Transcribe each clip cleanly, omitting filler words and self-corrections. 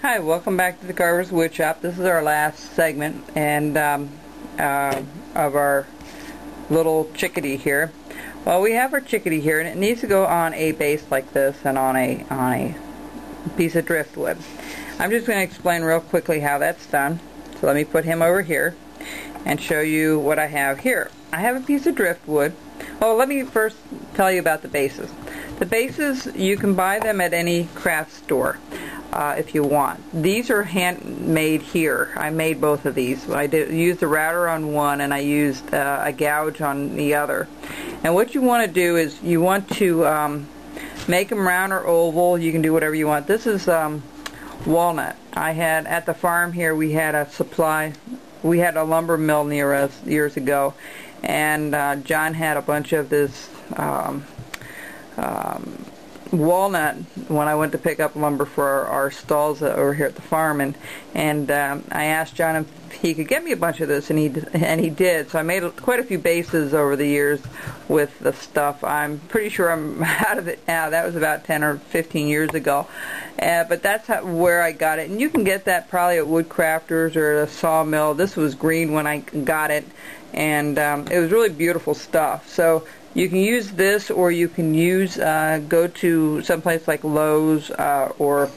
Hi, welcome back to the Carver's Wood Shop. This is our last segment and of our little chickadee here. Well, we have our chickadee here, and it needs to go on a base like this and on a piece of driftwood. I'm just going to explain real quickly how that's done. So let me put him over here and show you what I have here. I have a piece of driftwood. Well, let me first tell you about the bases. The bases, you can buy them at any craft store if you want. These are handmade here. I made both of these. I used a router on one and I used a gouge on the other. And what you want to do is you want to make them round or oval. You can do whatever you want. This is walnut. I had at the farm here, we had a supply. We had a lumber mill near us years ago, and John had a bunch of this walnut when I went to pick up lumber for our stalls over here at the farm, and I asked John if he could get me a bunch of this, and he did. So I made quite a few bases over the years with the stuff. I'm pretty sure I'm out of it now. That was about 10 or 15 years ago, but that's where I got it. And you can get that probably at Woodcrafters or at a sawmill. This was green when I got it, and it was really beautiful stuff. So you can use this, or you can use go to someplace like Lowe's or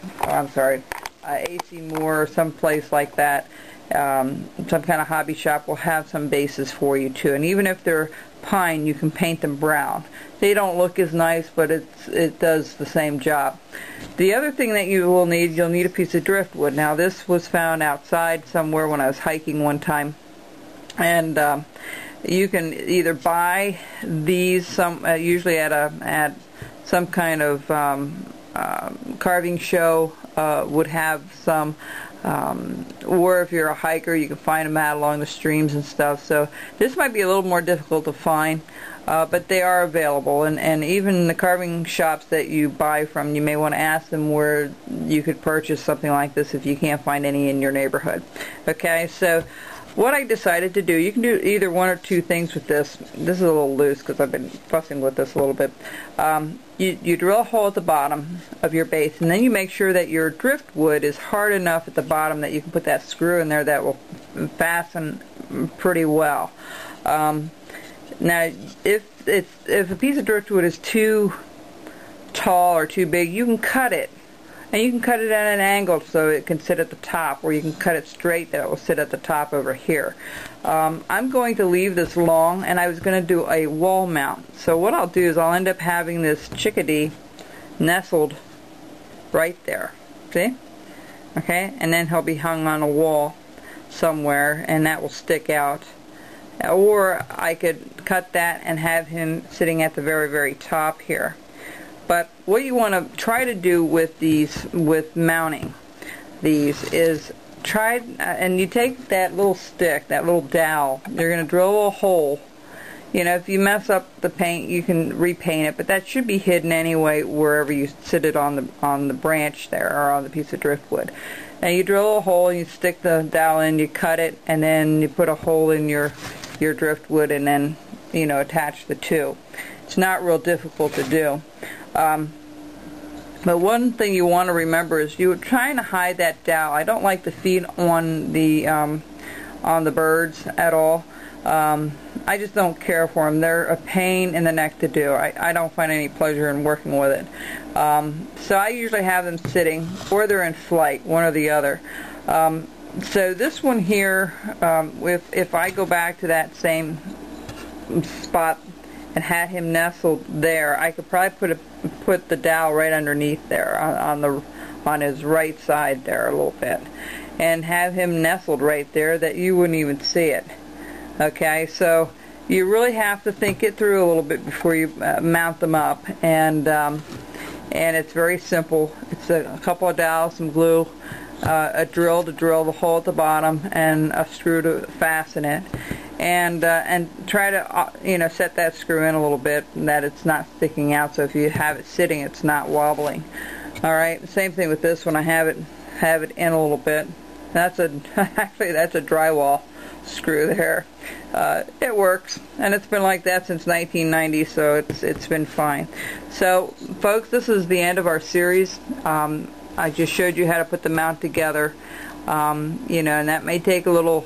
AC Moore or someplace like that. Some kind of hobby shop will have some bases for you too. And even if they're pine, you can paint them brown. They don't look as nice, but it does the same job. The other thing that you'll need a piece of driftwood. Now this was found outside somewhere when I was hiking one time, and you can either buy these usually at some kind of carving show would have some, or if you're a hiker you can find them out along the streams and stuff. So this might be a little more difficult to find, but they are available, and even the carving shops that you buy from, you may want to ask them where you could purchase something like this if you can't find any in your neighborhood. Okay, so what I decided to do, you can do either one or two things with this. This is a little loose because I've been fussing with this a little bit. You drill a hole at the bottom of your base, and then you make sure that your driftwood is hard enough at the bottom that you can put that screw in there that will fasten pretty well. Now, if a piece of driftwood is too tall or too big, you can cut it. And you can cut it at an angle so it can sit at the top, or you can cut it straight that it will sit at the top over here. I'm going to leave this long, and I was going to do a wall mount. So what I'll do is I'll end up having this chickadee nestled right there. See? Okay? And then he'll be hung on a wall somewhere, and that will stick out. Or I could cut that and have him sitting at the very, very top here. But what you want to try to do with these, with mounting these, is try, and you take that little stick, that little dowel, you're going to drill a little hole. You know, if you mess up the paint, you can repaint it, but that should be hidden anyway wherever you sit it on the branch there, or on the piece of driftwood. And you drill a hole, you stick the dowel in, you cut it, and then you put a hole in your driftwood, and then, you know, attach the two. It's not real difficult to do. But one thing you want to remember is you're trying to hide that dowel. I don't like to feed on the birds at all. I just don't care for them. They're a pain in the neck to do. I don't find any pleasure in working with it. So I usually have them sitting, or they're in flight, one or the other. So this one here, if I go back to that same spot and had him nestled there, I could probably put the dowel right underneath there on his right side there a little bit, and have him nestled right there that you wouldn't even see it. Okay, so you really have to think it through a little bit before you mount them up, and it's very simple. It's a couple of dowels, some glue, a drill to drill the hole at the bottom, and a screw to fasten it. And try to set that screw in a little bit, and that it's not sticking out, so if you have it sitting, it's not wobbling. Alright, same thing with this one. I have it in a little bit. Actually that's a drywall screw there. It works, and it's been like that since 1990, so it's been fine. So folks, this is the end of our series. I just showed you how to put the mount together. You know, and that may take a little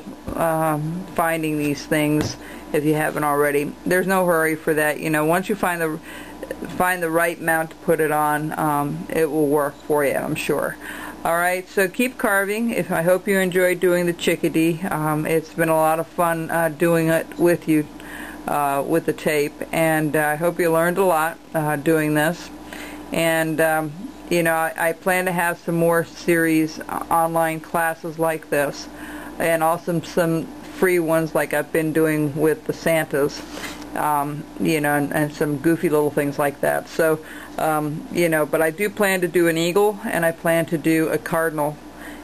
finding these things if you haven't already. There's no hurry for that. You know, once you find the right mount to put it on, it will work for you, I'm sure. All right, so keep carving. I hope you enjoyed doing the chickadee. It's been a lot of fun doing it with you with the tape, and I hope you learned a lot doing this. And you know, I plan to have some more series online classes like this, and also some free ones like I've been doing with the Santas, you know, and some goofy little things like that. So, you know, but I do plan to do an eagle, and I plan to do a cardinal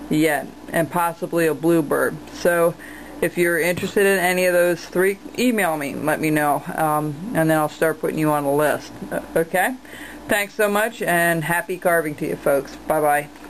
yet, and possibly a bluebird. So if you're interested in any of those three, email me, let me know, and then I'll start putting you on a list. Okay? Thanks so much, and happy carving to you folks. Bye-bye.